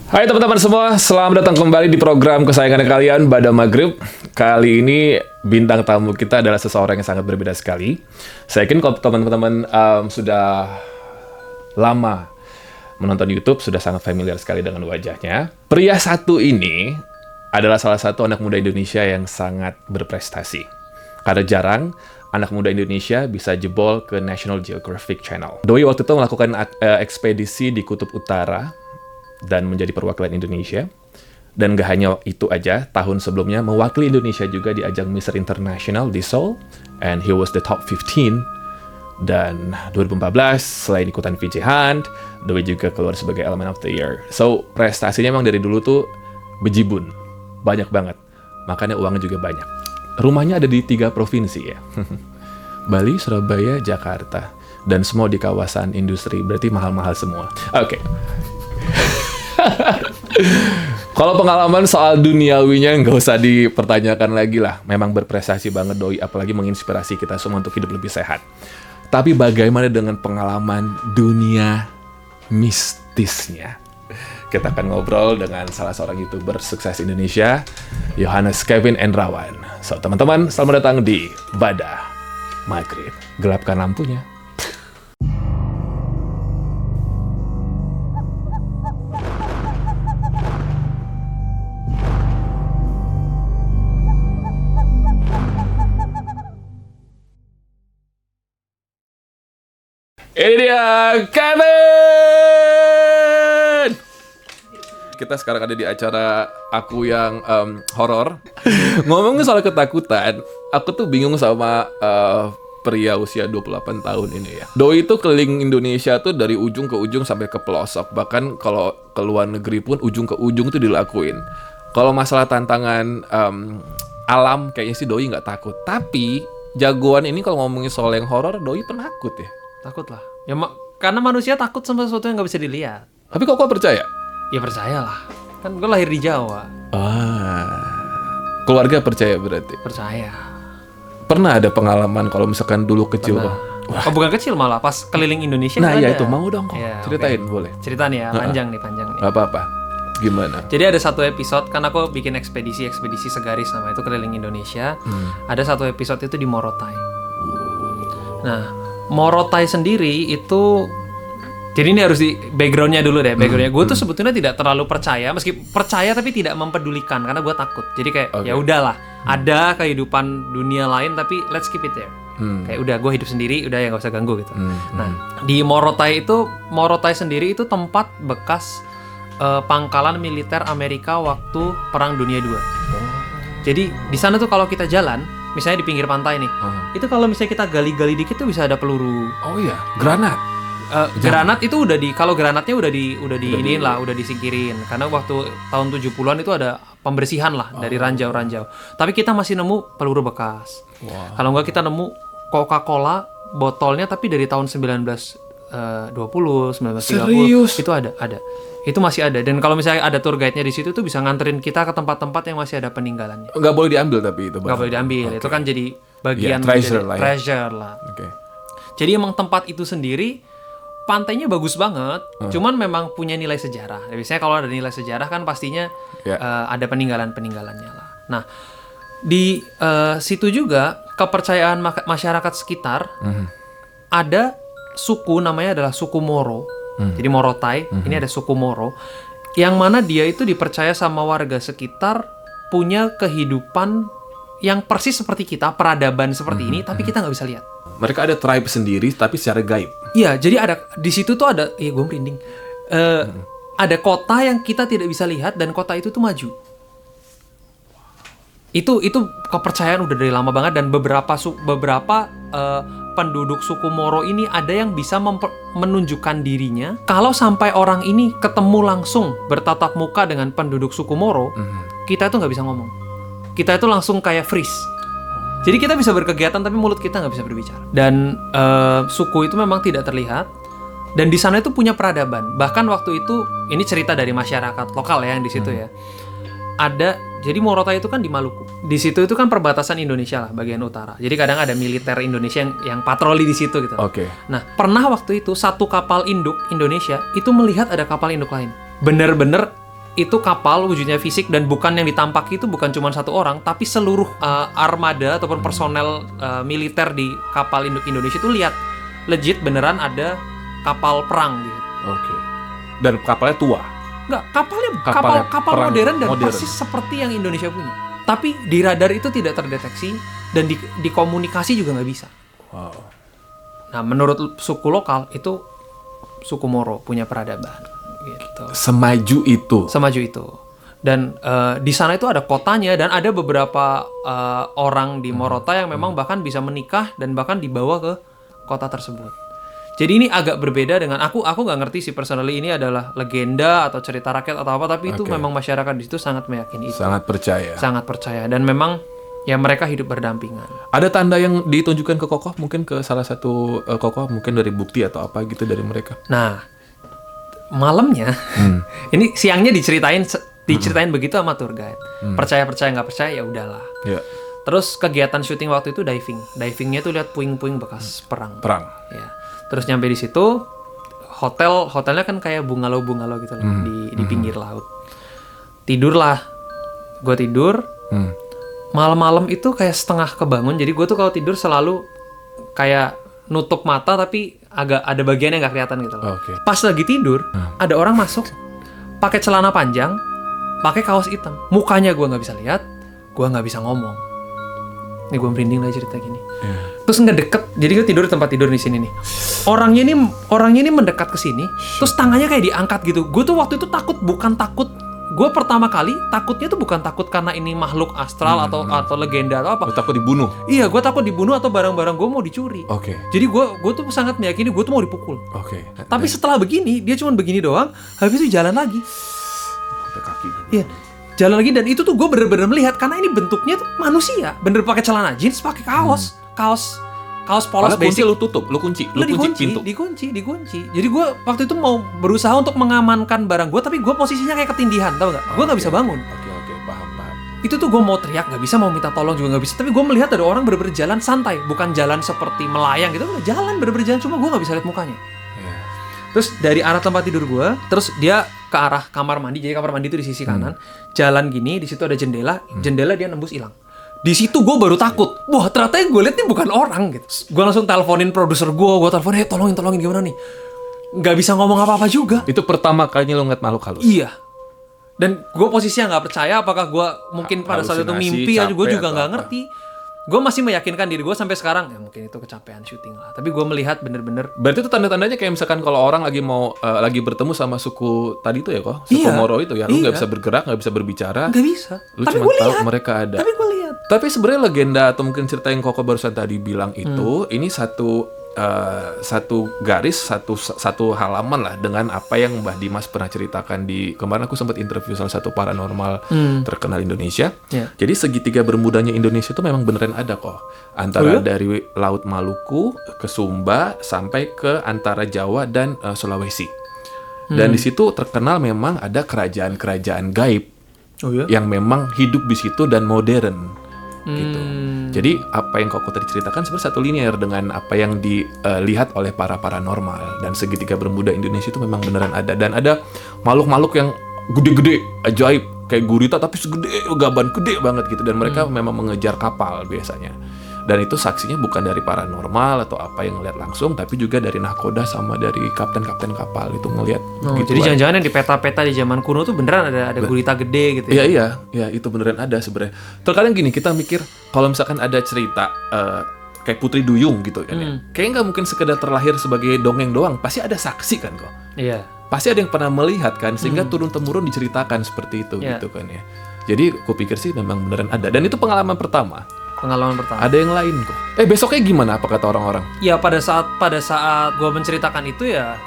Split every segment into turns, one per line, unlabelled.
Hai teman-teman semua, selamat datang kembali di program kesayangan kalian, Bada Maghrib. Kali ini bintang tamu kita adalah seseorang yang sangat berbeda sekali. Saya yakin kalau teman-teman sudah lama menonton YouTube, sudah sangat familiar sekali dengan wajahnya. Pria satu ini adalah salah satu anak muda Indonesia yang sangat berprestasi. Karena jarang anak muda Indonesia bisa jebol ke National Geographic Channel. Doi waktu itu melakukan ekspedisi di Kutub Utara dan menjadi perwakilan Indonesia. Dan gak hanya itu aja, tahun sebelumnya mewakili Indonesia juga di ajang Mr. International di Seoul, and he was the top 15. Dan 2014, selain ikutan VJ Hunt, Doi juga keluar sebagai Element of the Year. So, prestasinya memang dari dulu tuh bejibun, banyak banget. Makanya uangnya juga banyak. Rumahnya ada di 3 provinsi ya. Bali, Surabaya, Jakarta. Dan semua di kawasan industri, berarti mahal-mahal semua. Oke. Kalau pengalaman soal duniawinya nggak usah dipertanyakan lagi lah. Memang berprestasi banget Doi, apalagi menginspirasi kita semua untuk hidup lebih sehat. Tapi bagaimana dengan pengalaman dunia mistisnya? Kita akan ngobrol dengan salah seorang YouTuber sukses Indonesia, Yohanes Kevin Endrawan. So, teman-teman, selamat datang di Bada Maghrib. Gelapkan lampunya. Ini dia, Kevin! Kita sekarang ada di acara aku yang horor. Ngomongin soal ketakutan, aku tuh bingung sama pria usia 28 tahun ini ya. Doi itu keliling Indonesia tuh dari ujung ke ujung sampai ke pelosok. Bahkan kalau ke luar negeri pun ujung ke ujung tuh dilakuin. Kalau masalah tantangan alam, kayaknya sih Doi nggak takut. Tapi jagoan ini kalau ngomongin soal yang horor, Doi penakut ya.
Takut lah. Ya karena manusia takut sama sesuatu yang nggak bisa dilihat.
Tapi kok percaya?
Ya percayalah. Kan gue lahir di Jawa.
Keluarga percaya berarti?
Percaya.
Pernah ada pengalaman kalau misalkan dulu kecil?
Oh, bukan kecil malah, pas keliling Indonesia.
Nah ya
ada.
itu, mau dong kok.
Ya,
ceritain
okay.
Boleh.
Cerita nih ya, panjang nih.
Gak apa-apa. Gimana?
Jadi ada satu episode, kan aku bikin ekspedisi segaris nama itu keliling Indonesia. Ada satu episode itu di Morotai. Nah, Morotai sendiri itu, jadi ini harus di backgroundnya dulu deh. Backgroundnya gue tuh sebetulnya tidak terlalu percaya, meski percaya tapi tidak mempedulikan karena gue takut. Jadi kayak ya udahlah, ada kehidupan dunia lain tapi let's keep it there. Kayak udah gue hidup sendiri, udah ya nggak usah ganggu gitu. Nah di Morotai sendiri itu tempat bekas pangkalan militer Amerika waktu Perang Dunia II. Jadi di sana tuh kalau kita jalan, misalnya di pinggir pantai nih, itu kalau misalnya kita gali-gali dikit tuh bisa ada peluru.
Oh iya, granat.
Granat itu kalau granatnya udah disingkirin karena waktu tahun 70-an itu ada pembersihan lah dari ranjau-ranjau. Tapi kita masih nemu peluru bekas. Kalau enggak kita nemu Coca-Cola botolnya tapi dari tahun 1920, 1930.
Serius?
Itu ada. Itu masih ada. Dan kalau misalnya ada tour guide-nya di situ tuh bisa nganterin kita ke tempat-tempat yang masih ada peninggalannya.
Nggak boleh diambil tapi itu.
Nggak boleh diambil. Okay. Itu kan jadi bagian
treasure
lah.
Okay.
Jadi emang tempat itu sendiri pantainya bagus banget. Cuman memang punya nilai sejarah. Biasanya kalau ada nilai sejarah kan pastinya ada peninggalan-peninggalannya lah. Nah, di situ juga kepercayaan masyarakat sekitar ada suku namanya adalah suku Moro. Jadi Morotai, ini ada suku Moro yang mana dia itu dipercaya sama warga sekitar punya kehidupan yang persis seperti kita, peradaban seperti ini, tapi kita nggak bisa lihat.
Mereka ada tribe sendiri tapi secara gaib.
Iya, jadi ada di situ tuh ada, gue merinding. Ada kota yang kita tidak bisa lihat dan kota itu tuh maju. Itu kepercayaan udah dari lama banget dan beberapa penduduk suku Moro ini ada yang bisa menunjukkan dirinya. Kalau sampai orang ini ketemu langsung bertatap muka dengan penduduk suku Moro, kita itu nggak bisa ngomong. Kita itu langsung kayak freeze. Jadi kita bisa berkegiatan tapi mulut kita nggak bisa berbicara. Dan suku itu memang tidak terlihat. Dan di sana itu punya peradaban. Bahkan waktu itu, ini cerita dari masyarakat lokal ya yang di situ ya. Jadi Morotai itu kan di Maluku. Di situ itu kan perbatasan Indonesia lah, bagian utara. Jadi kadang ada militer Indonesia yang patroli di situ gitu.
Oke.
Nah, pernah waktu itu satu kapal induk Indonesia itu melihat ada kapal induk lain. Bener-bener itu kapal wujudnya fisik dan bukan yang ditampaki itu bukan cuma satu orang, tapi seluruh armada ataupun personel militer di kapal Indonesia itu lihat legit beneran ada kapal perang gitu.
Oke. Dan kapalnya tua.
Enggak,
Kapalnya
kapal
perang
modern dan
modern.
persis seperti yang Indonesia punya. Tapi di radar itu tidak terdeteksi dan di komunikasi juga nggak bisa.
Wow.
Nah, menurut suku lokal itu suku Moro punya peradaban gitu.
Semaju itu.
Dan di sana itu ada kotanya dan ada beberapa orang di Morotai yang memang bahkan bisa menikah dan bahkan dibawa ke kota tersebut. Jadi ini agak berbeda dengan aku nggak ngerti sih personally ini adalah legenda atau cerita rakyat atau apa, tapi itu memang masyarakat di situ sangat meyakini itu.
Sangat percaya dan
memang ya mereka hidup berdampingan.
ada tanda yang ditunjukkan ke Kokoh, mungkin ke salah satu Kokoh, mungkin dari bukti atau apa gitu dari mereka.
Nah, malamnya ini siangnya diceritain begitu sama tour guide. Percaya nggak percaya ya udahlah.
Ya.
Terus kegiatan syuting waktu itu divingnya tuh lihat puing-puing bekas perang. Ya. Terus nyampe di situ hotelnya kan kayak bungalow gitu loh di pinggir laut. Tidurlah, gue tidur. Malam-malam itu kayak setengah kebangun. Jadi gue tuh kalau tidur selalu kayak nutup mata tapi agak ada bagian yang nggak kelihatan gitu loh.
Oke.
Pas lagi tidur, ada orang masuk pakai celana panjang, pakai kaos hitam. Mukanya gue nggak bisa lihat, gue nggak bisa ngomong. Ini gue merinding lagi cerita gini. Terus ngedeket, jadi gue tidur di tempat tidur di sini nih. Orangnya ini mendekat ke sini, terus tangannya kayak diangkat gitu. Gue tuh waktu itu bukan takut. Gue pertama kali takutnya tuh bukan takut karena ini makhluk astral atau legenda atau apa.
Lu takut dibunuh?
Iya, gue takut dibunuh atau barang-barang gue mau dicuri.
Oke.
Jadi gue tuh sangat meyakini gue tuh mau dipukul.
Oke.
Tapi setelah begini, dia cuma begini doang, habis itu jalan lagi.
Sampai kaki.
Iya, jalan lagi dan itu tuh gue bener-bener melihat karena ini bentuknya tuh manusia, bener pakai celana jeans, pakai kaos polos basic.
Lu tutup, lu kunci pintu.
Dikunci. Jadi gue waktu itu mau berusaha untuk mengamankan barang gue, tapi gue posisinya kayak ketindihan, tau nggak? Gue nggak bisa bangun.
Oke, paham.
Itu tuh gue mau teriak nggak bisa, mau minta tolong juga nggak bisa. Tapi gue melihat ada orang bener-bener jalan santai, bukan jalan seperti melayang gitu, jalan bener-bener jalan, cuma gue nggak bisa lihat mukanya. Terus dari arah tempat tidur gue, terus dia ke arah kamar mandi. Jadi kamar mandi itu di sisi kanan. Jalan gini, di situ ada jendela. Jendela dia nembus hilang. Di situ gue baru takut. Wah, ternyata yang gue lihat ini bukan orang gitu. Gue langsung teleponin produser gue telepon, tolongin gimana nih? Nggak bisa ngomong apa-apa juga.
Itu pertama kalinya lo ngeliat makhluk halus?
Iya. Dan gue posisinya nggak percaya apakah gue mungkin pada saat itu mimpi, gue juga nggak ngerti. Gue masih meyakinkan diri gue sampai sekarang, ya mungkin itu kecapean syuting lah. Tapi gue melihat bener-bener.
Berarti itu tanda-tandanya kayak misalkan kalau orang lagi mau lagi bertemu sama suku tadi itu ya kok, suku Moro itu ya, lu nggak bisa bergerak, nggak bisa berbicara.
Nggak bisa.
Lu
Tapi
cuma
gue
tahu
lihat.
mereka ada.
Tapi gue lihat.
Tapi sebenarnya legenda atau mungkin cerita yang Koko barusan tadi bilang itu, ini satu garis, satu halaman lah dengan apa yang Mbah Dimas pernah ceritakan di kemarin aku sempat interview salah satu paranormal terkenal Indonesia. Jadi segitiga bermudanya Indonesia itu memang beneran ada kok, antara dari Laut Maluku ke Sumba sampai ke antara Jawa dan Sulawesi. Dan di situ terkenal memang ada kerajaan-kerajaan gaib yang memang hidup di situ dan modern. Gitu. Jadi apa yang Koko tadi ceritakan sebenarnya satu linear dengan apa yang dilihat oleh para paranormal, dan segitiga bermuda Indonesia itu memang beneran ada, dan ada makhluk-makhluk yang gede-gede ajaib kayak gurita tapi segede gaban, gede banget gitu, dan mereka memang mengejar kapal biasanya. Dan itu saksinya bukan dari paranormal atau apa yang ngeliat langsung, tapi juga dari nahkoda sama dari kapten-kapten kapal itu ngelihat. Gitu.
Jadi jangan-jangan yang di peta-peta di zaman kuno tuh beneran ada gurita gede gitu ya?
Iya, itu beneran ada sebenarnya. Terkadang gini, kita mikir kalau misalkan ada cerita kayak Putri Duyung gitu kan ya, kayaknya nggak mungkin sekedar terlahir sebagai dongeng doang, pasti ada saksi kan kok. Iya. Pasti ada yang pernah melihat kan, sehingga turun-temurun diceritakan seperti itu gitu kan ya. Jadi aku pikir sih memang beneran ada, dan itu pengalaman pertama. Ada yang lain kok. Besoknya gimana? Apa kata orang-orang?
Ya pada saat gue menceritakan itu ya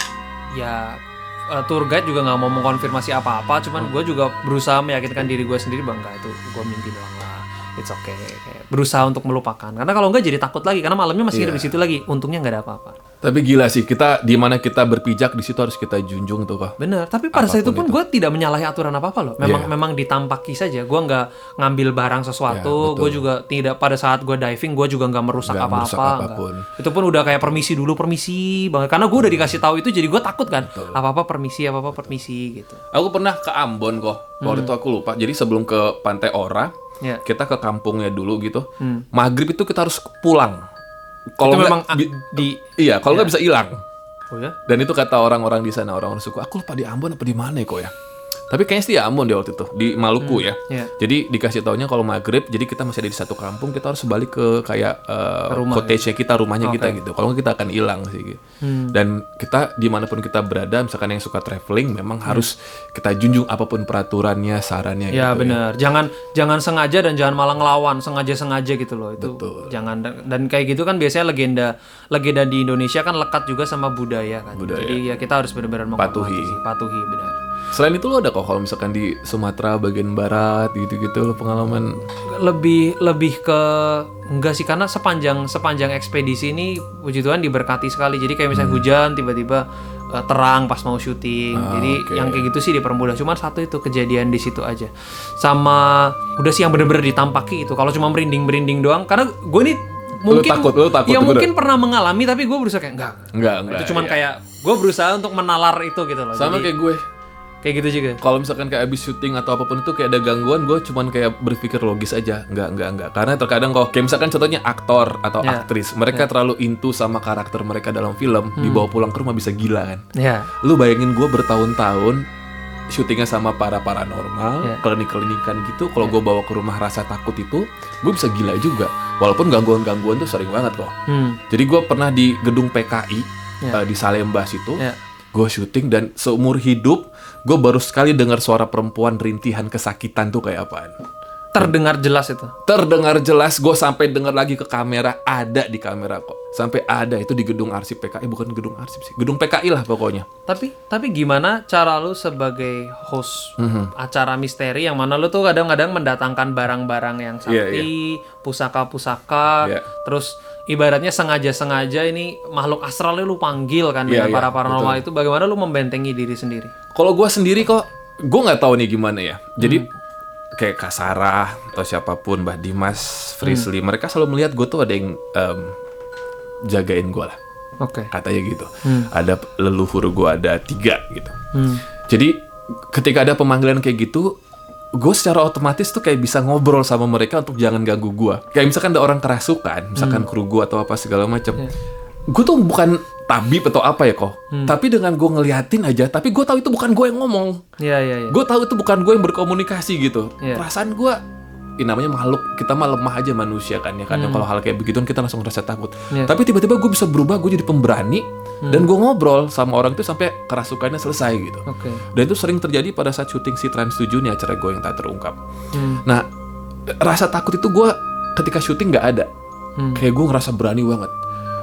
tour guide juga nggak mau mengkonfirmasi apa-apa. Cuman gue juga berusaha meyakinkan diri gue sendiri bahwa enggak, itu gue mimpi doang lah. It's okay. Kayak berusaha untuk melupakan. Karena kalau enggak jadi takut lagi. Karena malamnya masih hidup di situ lagi. Untungnya nggak ada apa-apa.
Tapi gila sih, kita di mana kita berpijak di situ harus kita junjung tuh kok.
Bener, tapi pada saat itu
Apapun
pun gue tidak menyalahi aturan apa-apa loh. Memang
Iya.
memang ditampaki saja. Gue nggak ngambil barang
Ya,
sesuatu. Gue juga tidak, pada saat gue diving gue juga nggak merusak
Nggak merusak
apa-apa.
apapun.
Nggak. Itu pun udah kayak permisi dulu, permisi banget. Karena gue udah dikasih tahu itu, jadi gue takut kan. Apa-apa permisi gitu.
Aku pernah ke Ambon kok. Waktu itu aku lupa. Jadi sebelum ke Pantai Ora,
Ya.
kita ke kampungnya dulu gitu. Maghrib itu kita harus pulang.
Itu
Kalau nggak
memang
iya, kalau nggak bisa hilang.
Oh ya?
Dan itu kata orang-orang di sana, orang-orang suku. Aku lupa di Ambon apa di mana ya kok ya. Tapi kayaknya sih di Ambon deh waktu itu, di Maluku ya.
Iya.
Jadi dikasih taunya kalau maghrib, jadi kita masih ada di satu kampung, kita harus balik ke kayak
rumah,
cottage-nya kita, rumahnya kita gitu. Kalau nggak kita akan hilang sih. Gitu. Dan kita dimanapun kita berada, misalkan yang suka traveling, memang harus kita junjung apapun peraturannya, sarannya.
Ya
gitu
benar. Jangan sengaja dan jangan malah ngelawan, sengaja gitu loh. Itu jangan. Dan kayak gitu kan biasanya legenda di Indonesia kan lekat juga sama budaya kan. Jadi ya kita harus benar-benar menghormati sih. Patuhi benar.
Selain itu lo ada kok kalau misalkan di Sumatera bagian barat gitu-gitu lo pengalaman?
Lebih ke enggak sih, karena sepanjang ekspedisi ini puji Tuhan diberkati sekali. Jadi kayak misalnya hujan tiba-tiba terang pas mau syuting. Jadi yang kayak gitu sih dipermudah. Cuman satu itu kejadian di situ aja. Sama udah sih yang bener-bener ditampaki itu. Kalau cuma merinding doang, karena gue nih mungkin
lu takut,
ya
bener.
mungkin pernah mengalami, tapi gue berusaha kayak enggak.
Enggak.
Itu cuman
iya.
kayak gue berusaha untuk menalar itu gitu loh.
Sama
Jadi,
kayak gue.
kayak gitu juga.
Kalau misalkan kayak abis syuting atau apapun itu kayak ada gangguan, gue cuman kayak berpikir logis aja. Enggak. Karena terkadang kok kayak misalkan contohnya aktor atau aktris, mereka terlalu into sama karakter mereka dalam film, dibawa pulang ke rumah bisa gila kan.
Ya.
Lu bayangin gue bertahun-tahun syutingnya sama para paranormal, klinik-klinikan gitu. Kalau gue bawa ke rumah rasa takut itu, gue bisa gila juga. Walaupun gangguan-gangguan tuh sering banget kok. Jadi gue pernah di gedung PKI di Salemba situ. Gue syuting dan seumur hidup gue baru sekali dengar suara perempuan rintihan kesakitan tuh kayak apaan.
Terdengar jelas itu.
Terdengar jelas, gue sampai dengar lagi ke kamera, ada di kamera kok. Sampai ada itu di gedung arsip PKI, bukan gedung arsip sih. Gedung PKI lah pokoknya.
Tapi gimana cara lu sebagai host acara misteri yang mana lu tuh kadang-kadang mendatangkan barang-barang yang sakti, pusaka-pusaka, terus ibaratnya sengaja-sengaja ini makhluk astral lu panggil kan dengan para paranormal itu, bagaimana lu membentengi diri sendiri?
Kalau gue sendiri kok, gue nggak tahu nih gimana ya. Jadi kayak Kak Sarah atau siapapun, Mbah Dimas, Frisly, mereka selalu melihat gue tuh ada yang jagain gue lah.
Oke.
Katanya gitu. Ada leluhur gue ada 3 gitu. Jadi ketika ada pemanggilan kayak gitu, gue secara otomatis tuh kayak bisa ngobrol sama mereka untuk jangan ganggu gue. Kayak misalkan ada orang kerasukan, misalkan kru gue atau apa segala macam. Gue tuh bukan tabib atau apa ya kok. Tapi dengan gue ngeliatin aja, tapi gue tahu itu bukan gue yang ngomong.
Iya.
Gue tahu itu bukan gue yang berkomunikasi gitu.
Iya.
Perasaan gue, namanya makhluk, kita mah lemah aja manusia kan ya. Kadang kalau hal kayak begituan kita langsung rasa takut. Tapi tiba-tiba gue bisa berubah, gue jadi pemberani. Dan gue ngobrol sama orang itu sampai kerasukannya selesai gitu.
Oke.
Dan itu sering terjadi pada saat syuting si Trans 7 nih, acara gue yang tak terungkap. Nah, rasa takut itu gue ketika syuting nggak ada. Kayak gue ngerasa berani banget.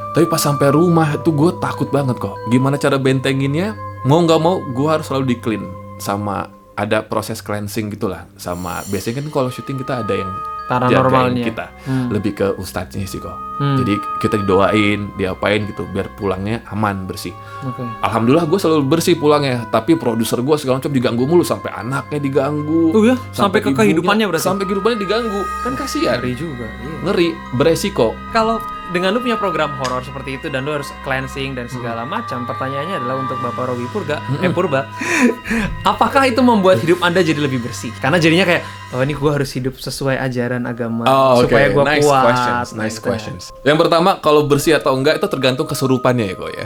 Tapi pas sampai rumah tuh gue takut banget kok. Gimana cara bentenginnya? Mau nggak mau gue harus selalu di-clean sama ada proses cleansing gitulah. Sama biasanya kan kalau syuting kita ada yang
Paranormalnya.
jagain kita. Lebih ke ustadznya sih kok. Jadi kita didoain, diapain gitu biar pulangnya aman, bersih.
Oke.
Alhamdulillah gue selalu bersih pulangnya. Tapi produser gue segala macam diganggu mulu, sampai anaknya diganggu.
Oh ya, sampai ke
ibunya,
kehidupannya berarti.
Sampai kehidupannya diganggu. Kan kasihan.
Ngeri juga. Iya.
Ngeri, beresiko.
Kalau dengan lu punya program horor seperti itu dan lu harus cleansing dan segala macam, pertanyaannya adalah untuk Bapak Robi Purba, apakah itu membuat hidup Anda jadi lebih bersih? Karena jadinya kayak, oh ini gue harus hidup sesuai ajaran agama supaya gue kuat.
Nice questions. Yang pertama, kalau bersih atau enggak itu tergantung kesurupannya ya kok ya.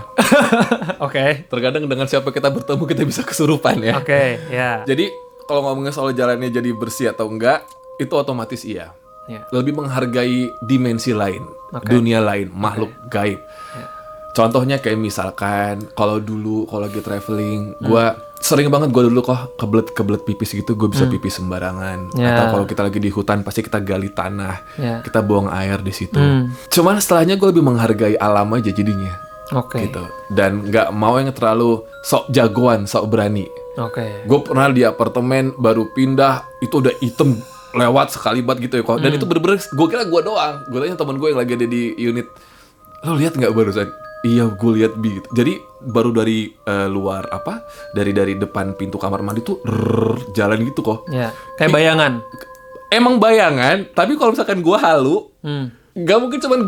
Oke.
Terkadang dengan siapa kita bertemu kita bisa kesurupan ya.
Oke, ya.
Jadi kalau ngomongin soal jalannya jadi bersih atau enggak, itu otomatis iya.
Ya.
Lebih menghargai dimensi lain, dunia lain, makhluk gaib. Contohnya kayak misalkan kalau dulu kalau lagi traveling, gue sering banget gue dulu kok kebelet pipis gitu, gue bisa pipis sembarangan. Atau kalau kita lagi di hutan pasti kita gali tanah, kita buang air di situ. Cuman setelahnya gue lebih menghargai alam aja jadinya.
Oke.
Gitu. Dan nggak mau yang terlalu sok jagoan, sok berani.
Oke.
Gue pernah di apartemen baru pindah itu udah item lewat sekali banget gitu ya kok. Dan itu bener-bener gue kira gue doang. Gue tanya temen gue yang lagi ada di unit, lo lihat nggak barusan? Iya, gue lihat gitu. Jadi baru dari luar dari depan pintu kamar mandi tuh jalan gitu kok.
Ya, kayak bayangan.
Emang bayangan, tapi kalau misalkan gue halu, nggak mungkin cuman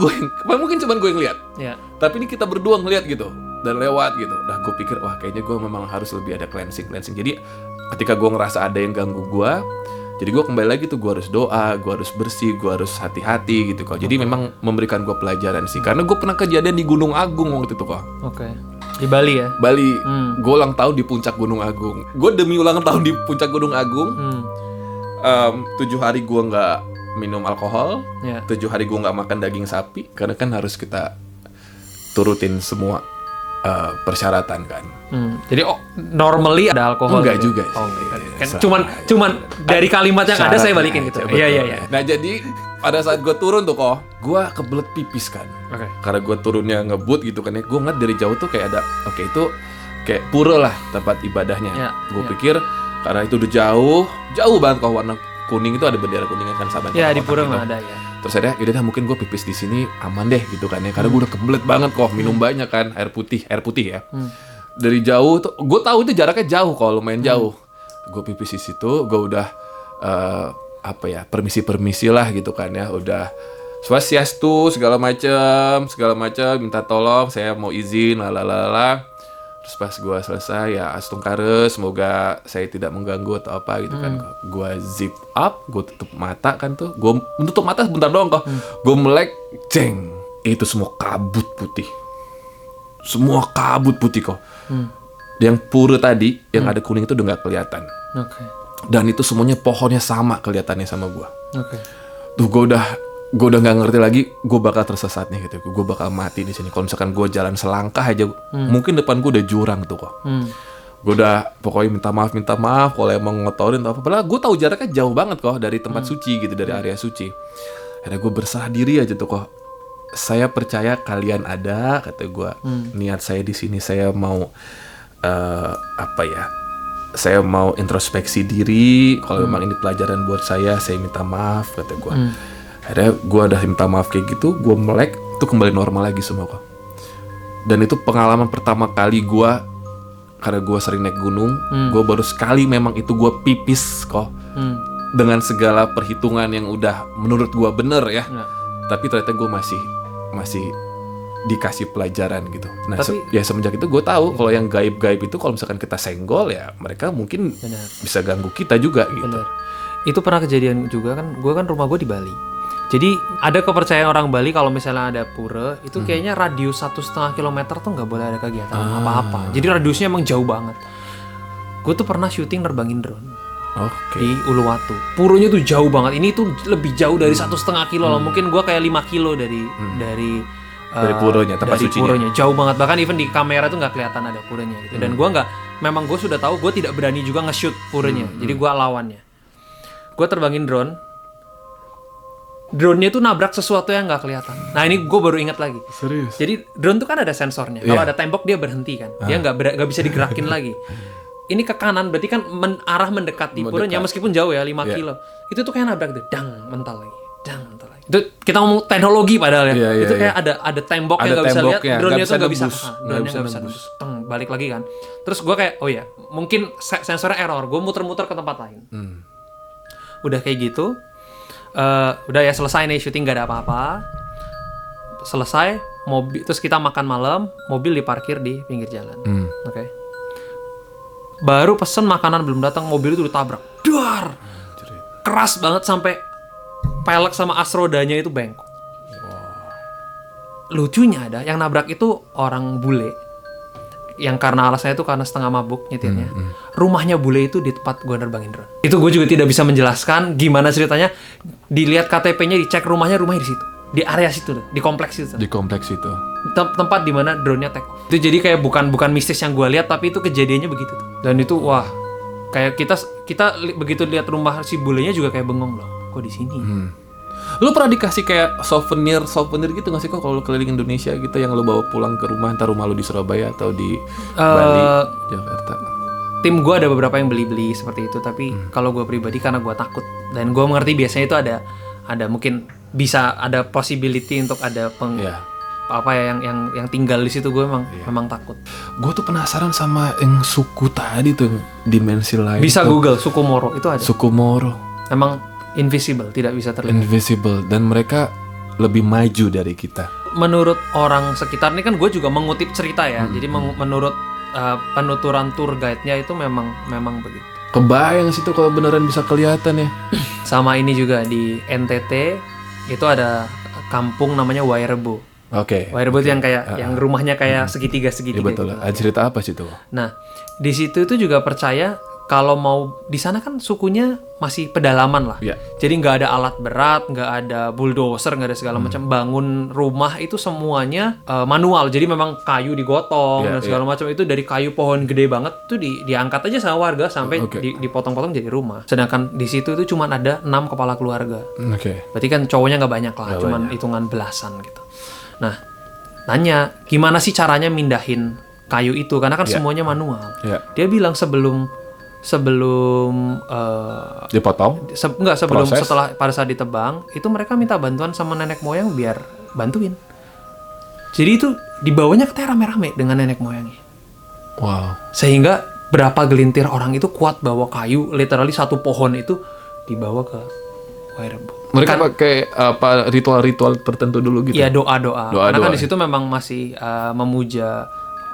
gue yang lihat.
Ya.
Tapi ini kita berdua ngeliat gitu dan lewat gitu. Nah, gue pikir wah kayaknya gue memang harus lebih ada cleansing. Jadi ketika gue ngerasa ada yang ganggu gue, jadi gue kembali lagi tuh, gue harus doa, gue harus bersih, gue harus hati-hati gitu kok. Jadi memang memberikan gue pelajaran sih. Karena gue pernah kejadian di Gunung Agung waktu itu kok.
Oke. Di Bali ya?
Bali. Gue ulang tahun di puncak Gunung Agung. Gue demi ulang tahun di puncak Gunung Agung. 7 hari gue nggak minum alkohol. 7 hari gue nggak makan daging sapi. Karena kan harus kita turutin semua persyaratan kan.
Jadi normally ada alkohol?
Enggak
gitu?
juga.
Oh, enggak. Kan cuman dari kalimat yang ada saya balikin gitu. Iya.
Nah jadi pada saat gue turun tuh kok, gue kebelet pipis kan.
Oke.
Karena gue turunnya ngebut gitu kan ya. Gue ngeliat dari jauh tuh kayak ada, itu kayak pura lah tempat ibadahnya. Gue pikir karena itu udah jauh banget kok, warna kuning itu ada bendera kuningnya kan, sahabat.
Ya di pura mah ada ya.
Terus ada, yaudah mungkin gue pipis di sini aman deh gitu kan ya. Karena gue udah kebelet banget kok, minum banyak kan, air putih ya. Dari jauh tuh, gue tahu itu jaraknya jauh kalau lumayan jauh. Gue pipis di situ, gue udah permisi lah gitu kan ya. Udah swastiastu segala macam, minta tolong, saya mau izin, lalala. Terus pas gue selesai ya astungkare, semoga saya tidak mengganggu atau apa gitu kan. Gue zip up, gue tutup mata kan tuh. Gue menutup mata sebentar doang kok. Gue melek, ceng. Itu semua kabut putih. Kok. Yang pura tadi, yang ada kuning itu udah gak kelihatan. Dan itu semuanya pohonnya sama kelihatannya sama gue. Tuh gue udah nggak ngerti lagi, gue bakal tersesat nih gitu, gue bakal mati di sini. Kalau misalkan gue jalan selangkah aja, mungkin depan gue udah jurang tuh kok. Gue udah pokoknya minta maaf kalau emang ngotorin atau apa. Padahal gue tahu jaraknya jauh banget kok dari tempat suci gitu, dari area suci. Akhirnya gue berserah diri aja tuh kok. Saya percaya kalian ada, kata gue. Niat saya di sini saya mau saya mau introspeksi diri. Kalau memang ini pelajaran buat saya minta maaf, kata gue. Akhirnya gue udah minta maaf kayak gitu, gue melek, tuh kembali normal lagi semua kok. Dan itu pengalaman pertama kali gue, karena gue sering naik gunung, gue baru sekali memang itu gue pipis kok. Dengan segala perhitungan yang udah menurut gue bener ya. Tapi ternyata gue masih dikasih pelajaran gitu. Nah semenjak itu gue tahu kalau yang gaib-gaib itu kalau misalkan kita senggol ya mereka mungkin bisa ganggu kita juga gitu.
Bener. Itu pernah kejadian juga kan, gue kan rumah gue di Bali. Jadi ada kepercayaan orang Bali kalau misalnya ada pura itu kayaknya radius 1,5 kilometer tuh nggak boleh ada kegiatan apa-apa. Jadi radiusnya emang jauh banget. Gue tuh pernah syuting nerbangin drone di Uluwatu. Puranya tuh jauh banget. Ini tuh lebih jauh dari 1,5 kilo lah. Mungkin gue kayak 5 kilo dari
puranya, tempat sucinya.
Jauh banget. Bahkan even di kamera tuh nggak kelihatan ada puranya gitu. Dan gue memang gue sudah tahu gue tidak berani juga nge-shoot puranya. Jadi gue lawannya. Gue terbangin drone-nya tuh nabrak sesuatu yang nggak kelihatan. Nah ini gue baru ingat lagi.
Serius?
Jadi drone tuh kan ada sensornya. Kalau ada tembok dia berhenti kan. Dia nggak bisa digerakin lagi. Ini ke kanan berarti kan arah mendekati puranya meskipun jauh ya 5 kilo. Itu tuh kayak nabrak tuh, mental lagi. Itu kita ngomong teknologi padahal ya. Itu kayak ada tembok yang nggak bisa lihat. Drone-nya tuh nggak bisa. Drone-nya nggak bisa nembus. Balik lagi kan. Terus gue kayak oh ya mungkin sensornya error. Gue muter-muter ke tempat lain. Udah kayak gitu. Udah ya selesai nih syuting gak ada apa-apa. Selesai terus kita makan malam, mobil diparkir di pinggir jalan. Oke. Baru pesen makanan belum datang, mobil itu ditabrak. Duar. Keras banget sampai pelek sama as rodanya itu bengkok. Lucunya ada yang nabrak itu orang bule. Yang karena alasannya itu karena setengah mabuk nyetirnya. Rumahnya bule itu di tempat gue nerbangin drone. Itu gue juga tidak bisa menjelaskan gimana ceritanya. Dilihat KTP-nya, dicek rumahnya di situ. Di area situ, di kompleks itu.
Di kompleks itu.
Tempat di mana drone-nya take off. Itu jadi kayak bukan mistis yang gue lihat, tapi itu kejadiannya begitu tuh. Dan itu wah, kayak kita begitu lihat rumah si bulenya juga kayak bengong loh. Kok di sini?
Lu pernah dikasih kayak souvenir gitu nggak sih kok kalau keliling Indonesia gitu yang lu bawa pulang ke rumah, entah rumah lu di Surabaya atau di Bali, Jakarta?
Tim gue ada beberapa yang beli seperti itu, tapi kalau gue pribadi karena gue takut dan gue mengerti biasanya itu ada mungkin bisa ada possibility untuk ada apa ya yang tinggal di situ, gue memang takut.
Gue tuh penasaran sama yang suku tadi tuh, yang dimensi lain.
Bisa
tuh.
Google suku Moro itu ada.
Suku Moro.
Emang invisible, tidak bisa terlihat.
Invisible, dan mereka lebih maju dari kita.
Menurut orang sekitar ini kan gue juga mengutip cerita ya. Jadi menurut penuturan tour guide-nya itu memang begitu.
Kebayang sih tuh kalau beneran bisa kelihatan ya.
Sama ini juga di NTT itu ada kampung namanya Wairebo.
Oke.
Wairebo itu yang kayak yang rumahnya kayak segitiga-segitiga.
Iya betul.
gitu.
Ada cerita apa sih tuh?
Nah, di situ itu juga percaya kalau mau di sana kan sukunya masih pedalaman lah.
Iya.
Jadi nggak ada alat berat, nggak ada bulldozer, nggak ada segala macam. Bangun rumah itu semuanya manual. Jadi memang kayu digotong dan segala macam itu dari kayu pohon gede banget tuh diangkat aja sama warga sampai dipotong-potong jadi rumah. Sedangkan di situ itu cuma ada 6 kepala keluarga.
Oke.
Berarti kan cowoknya nggak banyak lah, cuman hitungan belasan gitu. Nah, nanya gimana sih caranya mindahin kayu itu karena kan semuanya manual.
Iya.
Dia bilang sebelum
dipotong?
Sebelum
Proses?
setelah pada saat ditebang itu mereka minta bantuan sama nenek moyang biar bantuin. Jadi itu dibawanya ke rame-rame dengan nenek moyangnya.
Wow.
Sehingga berapa gelintir orang itu kuat bawa kayu, literally satu pohon itu dibawa ke Wairebo.
Mereka pakai apa ritual-ritual tertentu dulu gitu?
Iya, doa-doa. Karena kan
Doa-doa.
di situ memang masih memuja,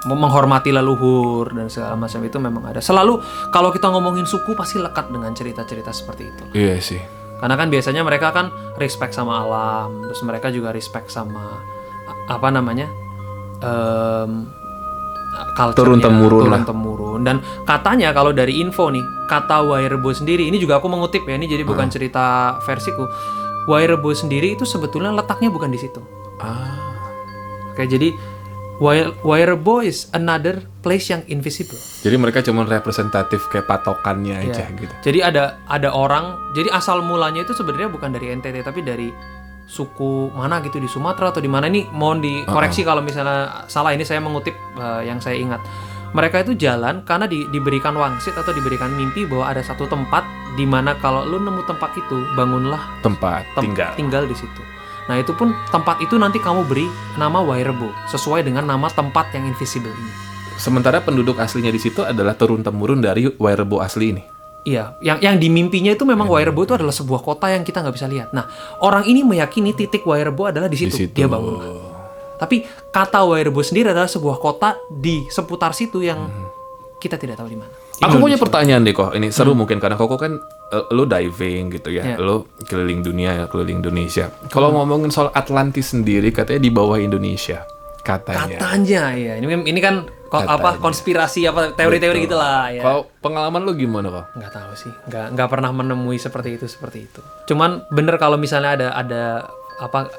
menghormati leluhur dan segala macam itu memang ada. Selalu kalau kita ngomongin suku pasti lekat dengan cerita-cerita seperti itu.
Iya sih.
Karena kan biasanya mereka kan respect sama alam, terus mereka juga respect sama apa namanya culture-nya, turun-temurun. Dan katanya kalau dari info nih, kata Wairebo sendiri, ini juga aku mengutip ya, ini jadi bukan cerita versiku. Wairebo sendiri itu sebetulnya letaknya bukan di situ. Oke, jadi Wairebo is another place yang invisible.
Jadi mereka cuma representatif kayak patokannya aja gitu.
Jadi ada orang, jadi asal mulanya itu sebenarnya bukan dari NTT tapi dari suku mana gitu di Sumatera atau di mana, ini mohon dikoreksi kalau misalnya salah, ini saya mengutip yang saya ingat. Mereka itu jalan karena diberikan wangsit atau diberikan mimpi bahwa ada satu tempat di mana kalau lu nemu tempat itu bangunlah
Tempat
tinggal di situ. Nah itu pun tempat itu nanti kamu beri nama Wairebo sesuai dengan nama tempat yang invisible ini.
Sementara penduduk aslinya di situ adalah turun-temurun dari Wairebo asli ini.
Iya, yang di mimpinya itu memang Wairebo itu adalah sebuah kota yang kita nggak bisa lihat. Nah, orang ini meyakini titik Wairebo adalah di situ. Dia bangunlah. Tapi kata Wairebo sendiri adalah sebuah kota di seputar situ yang kita tidak tahu di mana.
Aku punya pertanyaan deh kok. Ini seru mungkin karena Koko kan lo diving gitu ya. Lo keliling dunia, keliling Indonesia. Kalau ngomongin soal Atlantis sendiri katanya di bawah Indonesia. Katanya
ya. Ini kan konspirasi apa teori-teori gitulah ya.
Kalau pengalaman lo gimana kok?
Nggak tahu sih. Nggak pernah menemui seperti itu. Cuman bener kalau misalnya ada apa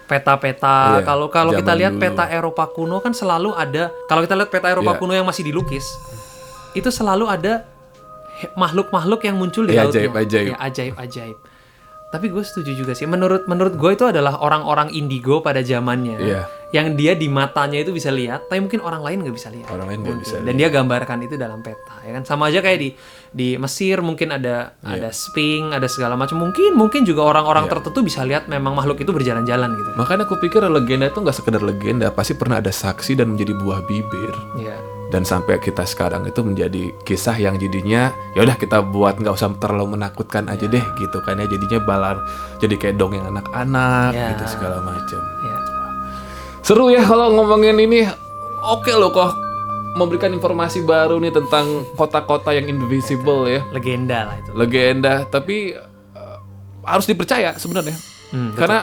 peta-peta, kalau kita lihat
dulu.
peta Eropa kuno kan selalu ada, kalau kita lihat peta Eropa kuno yang masih dilukis itu selalu ada makhluk-makhluk yang muncul di lautnya. Ajaib-ajaib. Tapi gue setuju juga sih. Menurut gue itu adalah orang-orang indigo pada zamannya, yang dia di matanya itu bisa lihat, tapi mungkin orang lain nggak bisa lihat.
Orang lain nggak bisa.
Dan dia gambarkan itu dalam peta, ya kan? Sama aja kayak di Mesir mungkin ada Sphinx, ada segala macam. Mungkin juga orang-orang tertentu bisa lihat memang makhluk itu berjalan-jalan gitu.
Makanya aku pikir legenda itu nggak sekedar legenda, pasti pernah ada saksi dan menjadi buah bibir.
Iya.
Dan sampai kita sekarang itu menjadi kisah yang jadinya ya udah kita buat nggak usah terlalu menakutkan aja deh gitu kan ya, jadinya jadi kayak dongeng anak-anak gitu segala macam.
Ya.
Seru ya kalau ngomongin ini. Oke loh kok memberikan informasi baru nih tentang kota-kota yang invisible ya.
Legenda lah itu.
Legenda, tapi harus dipercaya sebenarnya. Karena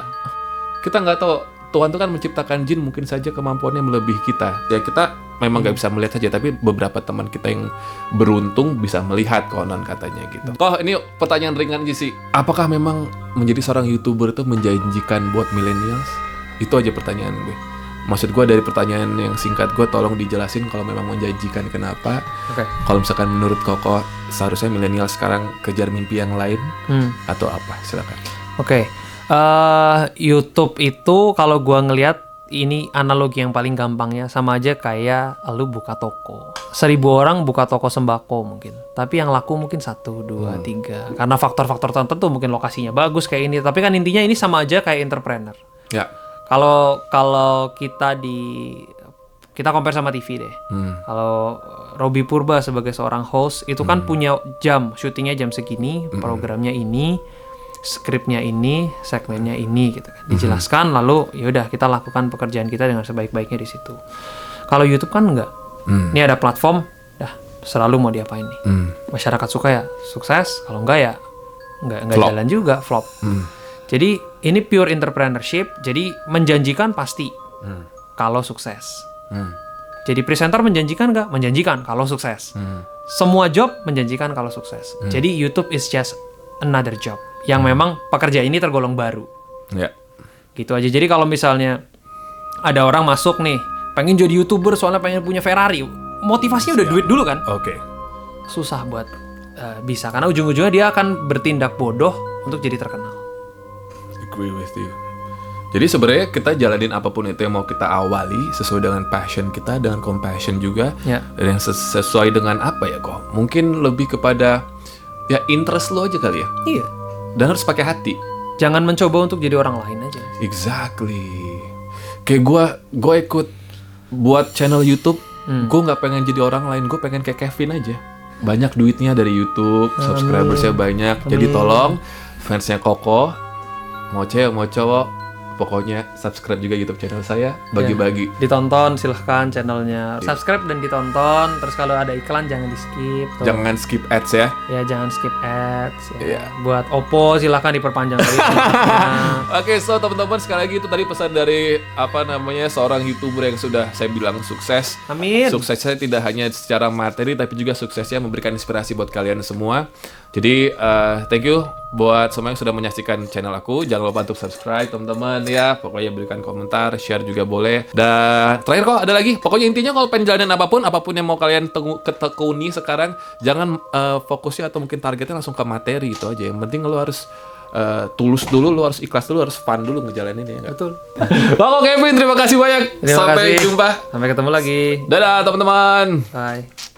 kita nggak tahu, Tuhan itu kan menciptakan jin, mungkin saja kemampuannya melebihi kita. Ya kita memang nggak bisa melihat saja, tapi beberapa teman kita yang beruntung bisa melihat konon katanya gitu. Kok ini pertanyaan ringan aja sih. Apakah memang menjadi seorang YouTuber itu menjanjikan buat millennials? Itu aja pertanyaan gue. Maksud gue dari pertanyaan yang singkat gue, tolong dijelasin kalau memang menjanjikan kenapa.
Oke.
Kalau misalkan menurut Koko seharusnya milenial sekarang kejar mimpi yang lain atau apa? Silakan.
Oke. YouTube itu kalau gua ngelihat ini analogi yang paling gampangnya sama aja kayak lu buka toko. 1000 orang buka toko sembako mungkin, tapi yang laku mungkin 1, 2, 3 karena faktor-faktor tertentu, mungkin lokasinya bagus kayak ini. Tapi kan intinya ini sama aja kayak entrepreneur.
Ya.
Kalau kita compare sama TV deh. Kalau Robby Purba sebagai seorang host itu kan punya jam, syutingnya jam segini, programnya ini, skripnya ini, segmennya ini gitu kan. Dijelaskan lalu yaudah kita lakukan pekerjaan kita dengan sebaik-baiknya di situ. Kalau YouTube kan enggak. Ini ada platform, dah selalu mau diapain nih. Masyarakat suka ya sukses, kalau enggak ya enggak jalan juga, flop. Jadi ini pure entrepreneurship, jadi menjanjikan pasti kalau sukses. Jadi presenter menjanjikan nggak? Menjanjikan kalau sukses. Semua job menjanjikan kalau sukses. Jadi YouTube is just another job yang memang pekerja ini tergolong baru. Gitu aja. Jadi kalau misalnya ada orang masuk nih, pengen jadi YouTuber soalnya pengen punya Ferrari, motivasinya udah duit dulu kan? Susah buat bisa, karena ujung-ujungnya dia akan bertindak bodoh untuk jadi terkenal.
Agree with you. Jadi sebenarnya kita jalanin apapun itu yang mau kita awali sesuai dengan passion kita, dengan compassion juga, dan yang sesuai dengan apa ya kok? Mungkin lebih kepada ya interest lo aja kali ya.
Iya.
Dan harus pakai hati.
Jangan mencoba untuk jadi orang lain aja.
Exactly. Kayak gue ikut buat channel YouTube, gue nggak pengen jadi orang lain, gue pengen kayak Kevin aja. Banyak duitnya dari YouTube, subscribersnya banyak. Jadi tolong fansnya Koko, mau cewek mau cowok, pokoknya subscribe juga YouTube channel saya, bagi-bagi.
Ditonton silahkan channelnya, subscribe dan ditonton. Terus kalau ada iklan jangan di skip.
Jangan skip ads ya.
Ya jangan skip ads. Ya. Buat Oppo silahkan diperpanjang lagi.
Oke, so teman-teman sekali lagi itu tadi pesan dari seorang YouTuber yang sudah saya bilang sukses.
Amin.
Suksesnya tidak hanya secara materi tapi juga suksesnya memberikan inspirasi buat kalian semua. Jadi thank you buat semua yang sudah menyaksikan channel aku. Jangan lupa untuk subscribe teman-teman ya. Pokoknya berikan komentar, share juga boleh. Dan terakhir kok ada lagi. Pokoknya intinya kalau pengen jalanin apapun yang mau kalian ketekuni sekarang, jangan fokusnya atau mungkin targetnya langsung ke materi itu aja. Yang penting lo harus tulus dulu, lo harus ikhlas dulu, harus fun dulu ngejalanin ya.
Betul.
Oke Kevin, terima kasih banyak. Sampai jumpa.
Sampai ketemu lagi.
Dadah teman-teman.
Bye.